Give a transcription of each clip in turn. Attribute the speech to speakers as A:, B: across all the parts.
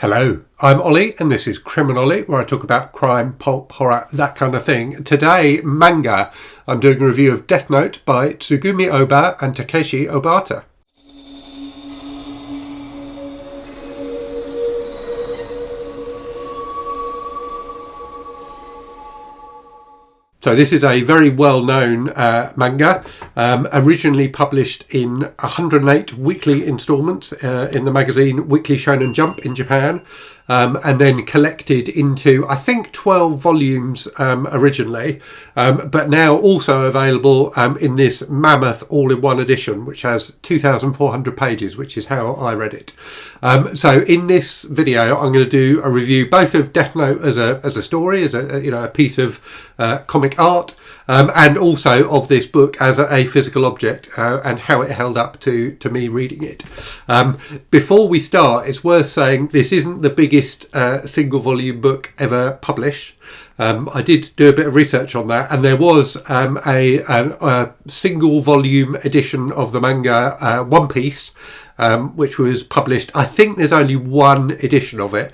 A: Hello, I'm Ollie and this is Criminolly, where I talk about crime, pulp, horror, that kind of thing. Today, manga. I'm doing a review of Death Note by Tsugumi Ohba and Takeshi Obata. So this is a very well-known manga, originally published in 108 weekly instalments in the magazine Weekly Shonen Jump in Japan, and then collected into, I think, 12 volumes originally, but now also available in this mammoth all-in-one edition, which has 2,400 pages, which is how I read it. So in this video, I'm going to do a review both of Death Note as a story, as a piece of comic art, and also of this book as a physical object and how it held up to me reading it. Before we start, it's worth saying this isn't the biggest single volume book ever published. I did do a bit of research on that, and there was a single volume edition of the manga One Piece, which was published. I think there's only one edition of it.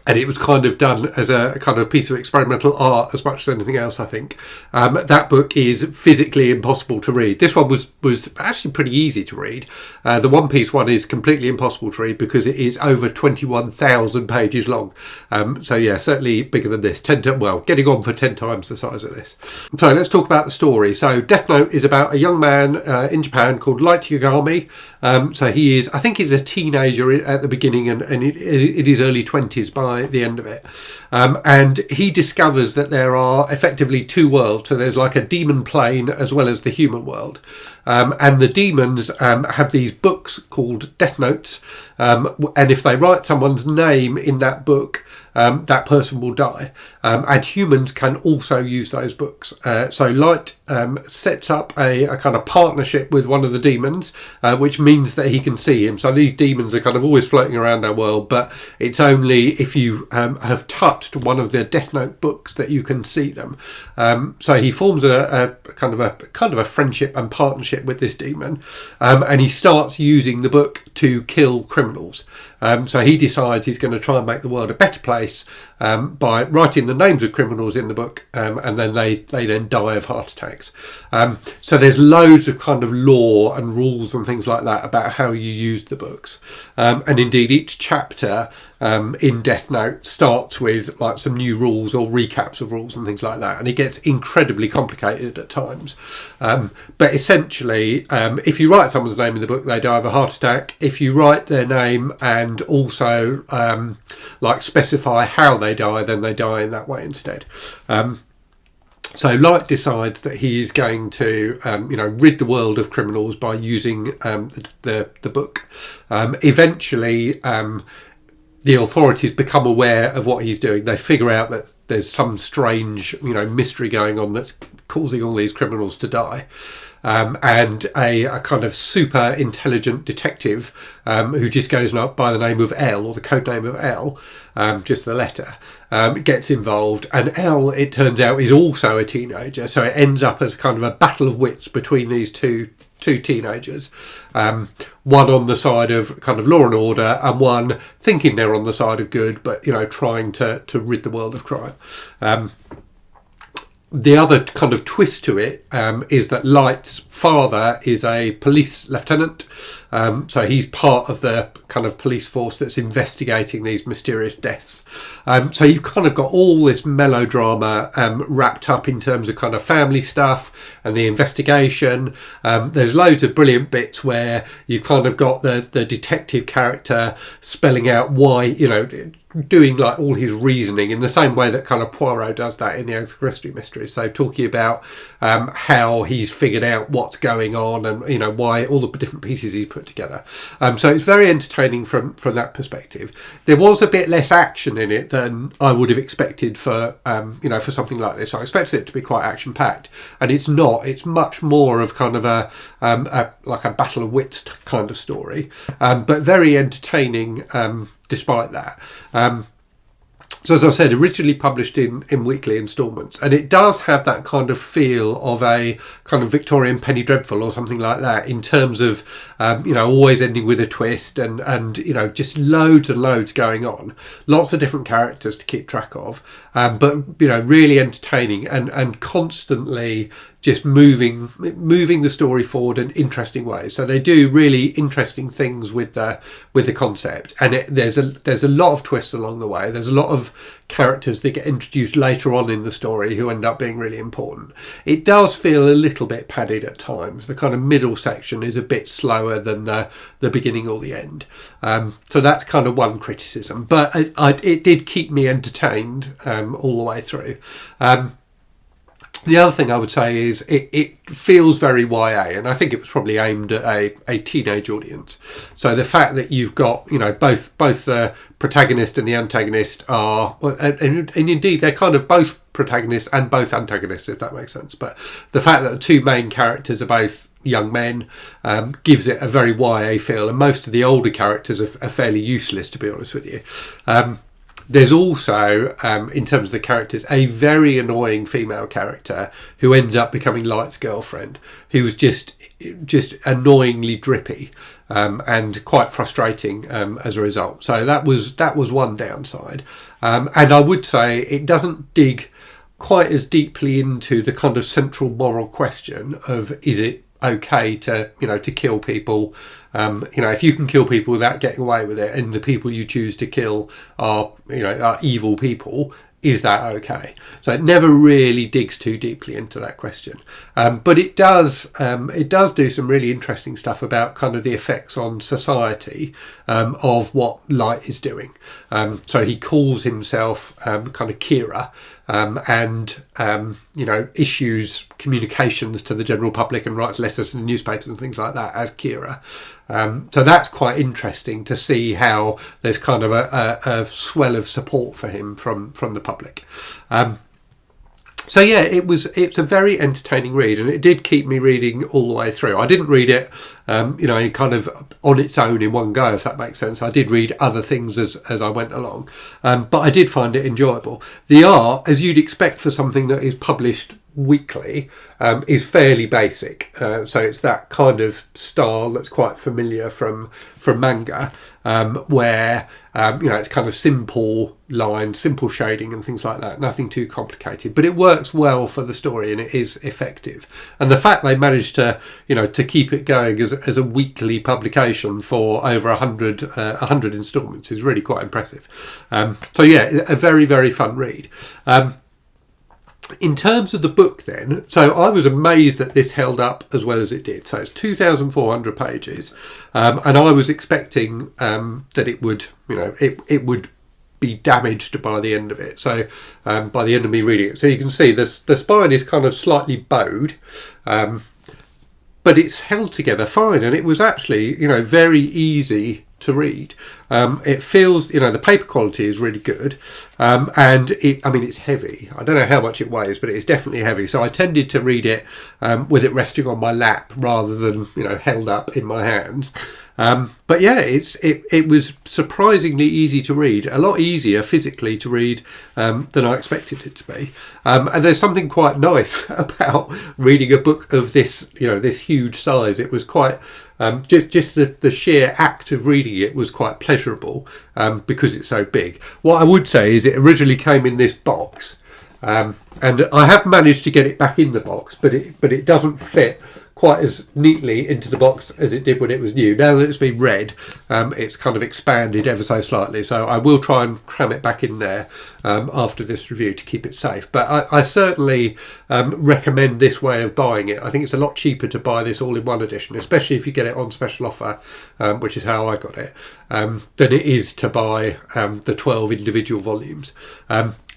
A: And it was kind of done as a kind of piece of experimental art as much as anything else, I think. That book is physically impossible to read. This one was actually pretty easy to read. The One Piece one is completely impossible to read because it is over 21,000 pages long. So yeah, certainly bigger than this. Getting on for 10 times the size of this. So let's talk about the story. So Death Note is about a young man in Japan called Light Yagami. So he is, I think he's a teenager at the beginning, and it is early 20s by the end of it. And he discovers that there are effectively two worlds. So there's like a demon plane as well as the human world. And the demons have these books called Death Notes. And if they write someone's name in that book, that person will die. And humans can also use those books. So Light sets up a kind of partnership with one of the demons, which means that he can see him. So these demons are kind of always floating around our world, but it's only if you have touched one of their Death Note books that you can see them. So he forms a kind of a friendship and partnership with this demon, and he starts using the book to kill criminals. So he decides he's going to try and make the world a better place by writing the names of criminals in the book, and then they then die of heart attacks. So there's loads of kind of law and rules and things like that about how you use the books. And indeed each chapter in Death Note starts with like some new rules or recaps of rules and things like that, and it gets incredibly complicated at times. But essentially, if you write someone's name in the book, they die of a heart attack. If you write their name and also like specify how they die, then they die in that way instead. So Light decides that he is going to, rid the world of criminals by using the book. Eventually, the authorities become aware of what he's doing. They figure out that there's some strange, mystery going on that's causing all these criminals to die. And a kind of super intelligent detective who just goes by the name of L, or the code name of L, just the letter, gets involved. And L, it turns out, is also a teenager. So it ends up as kind of a battle of wits between these two teenagers, one on the side of kind of law and order, and one thinking they're on the side of good, but trying to rid the world of crime. The other kind of twist to it is that Light's father is a police lieutenant. So he's part of the kind of police force that's investigating these mysterious deaths. So you've kind of got all this melodrama wrapped up in terms of kind of family stuff and the investigation. There's loads of brilliant bits where you've kind of got the detective character spelling out why, doing like all his reasoning in the same way that kind of Poirot does that in the Agatha Christie mysteries. So talking about how he's figured out what's going on and why all the different pieces he's put together. So it's very entertaining from that perspective. There was a bit less action in it than I would have expected for for something like this. I expected it to be quite action packed, and it's not. It's much more of kind of a battle of wits kind of story, but very entertaining despite that. So as I said, originally published in weekly instalments, and it does have that kind of feel of a kind of Victorian Penny Dreadful or something like that, in terms of always ending with a twist, and just loads and loads going on, lots of different characters to keep track of, but really entertaining and constantly just moving the story forward in interesting ways. So they do really interesting things with the concept, and there's a lot of twists along the way. There's a lot of characters that get introduced later on in the story who end up being really important. It does feel a little bit padded at times. The kind of middle section is a bit slower than the beginning or the end. So that's kind of one criticism, but it did keep me entertained all the way through. The other thing I would say is it feels very YA, and I think it was probably aimed at a teenage audience. So the fact that you've got both the protagonist and the antagonist are, and indeed they're kind of both protagonists and both antagonists, if that makes sense. But the fact that the two main characters are both young men gives it a very YA feel, and most of the older characters are fairly useless, to be honest with you. There's also, in terms of the characters, a very annoying female character who ends up becoming Light's girlfriend, who was just annoyingly drippy and quite frustrating as a result. So that was one downside. And I would say it doesn't dig quite as deeply into the kind of central moral question of, is it okay to kill people? If you can kill people without getting away with it, and the people you choose to kill are evil people, is that okay? So it never really digs too deeply into that question, but it does do some really interesting stuff about kind of the effects on society of what Light is doing. So he calls himself kind of Kira, and issues communications to the general public and writes letters to the newspapers and things like that as Kira. So that's quite interesting to see how there's kind of a swell of support for him from the public. So yeah, it's a very entertaining read, and it did keep me reading all the way through. I didn't read it, kind of on its own in one go, if that makes sense. I did read other things as I went along, but I did find it enjoyable. The art, as you'd expect for something that is published weekly, is fairly basic. So it's that kind of style that's quite familiar from manga, where it's kind of simple lines, simple shading and things like that, nothing too complicated, but it works well for the story and it is effective. And the fact they managed to keep it going as a weekly publication for over 100 installments is really quite impressive. So yeah, a very, very fun read. In terms of the book then, so I was amazed that this held up as well as it did. So it's 2,400 pages, and I was expecting that it would, it would be damaged by the end of it. So by the end of me reading it, so you can see the spine is kind of slightly bowed, but it's held together fine, and it was actually very easy to read. It feels, the paper quality is really good, and it's heavy. I don't know how much it weighs, but it's definitely heavy. So I tended to read it with it resting on my lap rather than held up in my hands. But yeah, it was surprisingly easy to read, a lot easier physically to read than I expected it to be. And there's something quite nice about reading a book of this, this huge size. It was quite just the sheer act of reading it was quite pleasurable because it's so big. What I would say is it originally came in this box, and I have managed to get it back in the box, but it doesn't fit quite as neatly into the box as it did when it was new. Now that it's been read, it's kind of expanded ever so slightly, so I will try and cram it back in there after this review to keep it safe. But I certainly recommend this way of buying it. I think it's a lot cheaper to buy this all-in-one edition, especially if you get it on special offer, which is how I got it, than it is to buy the 12 individual volumes.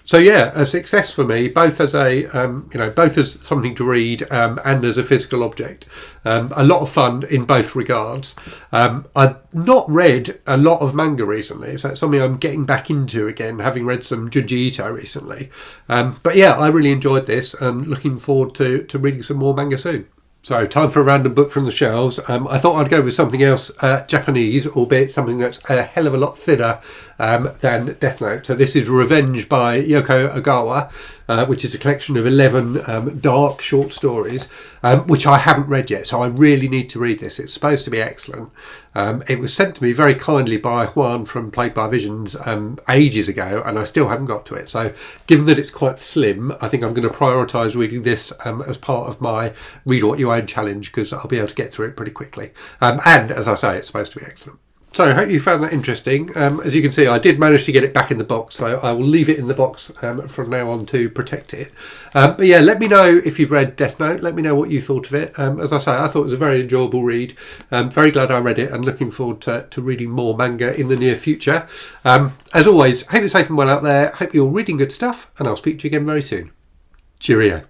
A: So yeah, a success for me, both as both as something to read and as a physical object. A lot of fun in both regards. I've not read a lot of manga recently, so it's something I'm getting back into again, having read some Junji Ito recently. But yeah, I really enjoyed this and looking forward to reading some more manga soon. So, time for a random book from the shelves. I thought I'd go with something else Japanese, albeit something that's a hell of a lot thinner than Death Note. So this is Revenge by Yoko Ogawa, which is a collection of 11 dark short stories, which I haven't read yet. So I really need to read this. It's supposed to be excellent. It was sent to me very kindly by Juan from Played by Visions ages ago, and I still haven't got to it. So given that it's quite slim, I think I'm going to prioritise reading this as part of my Read What You Own challenge, because I'll be able to get through it pretty quickly. And as I say, it's supposed to be excellent. So I hope you found that interesting. As you can see, I did manage to get it back in the box, so I will leave it in the box from now on to protect it. But yeah, let me know if you've read Death Note. Let me know what you thought of it. As I say, I thought it was a very enjoyable read. Very glad I read it, and looking forward to reading more manga in the near future. As always, hope you're safe and well out there. Hope you're reading good stuff, and I'll speak to you again very soon. Cheerio.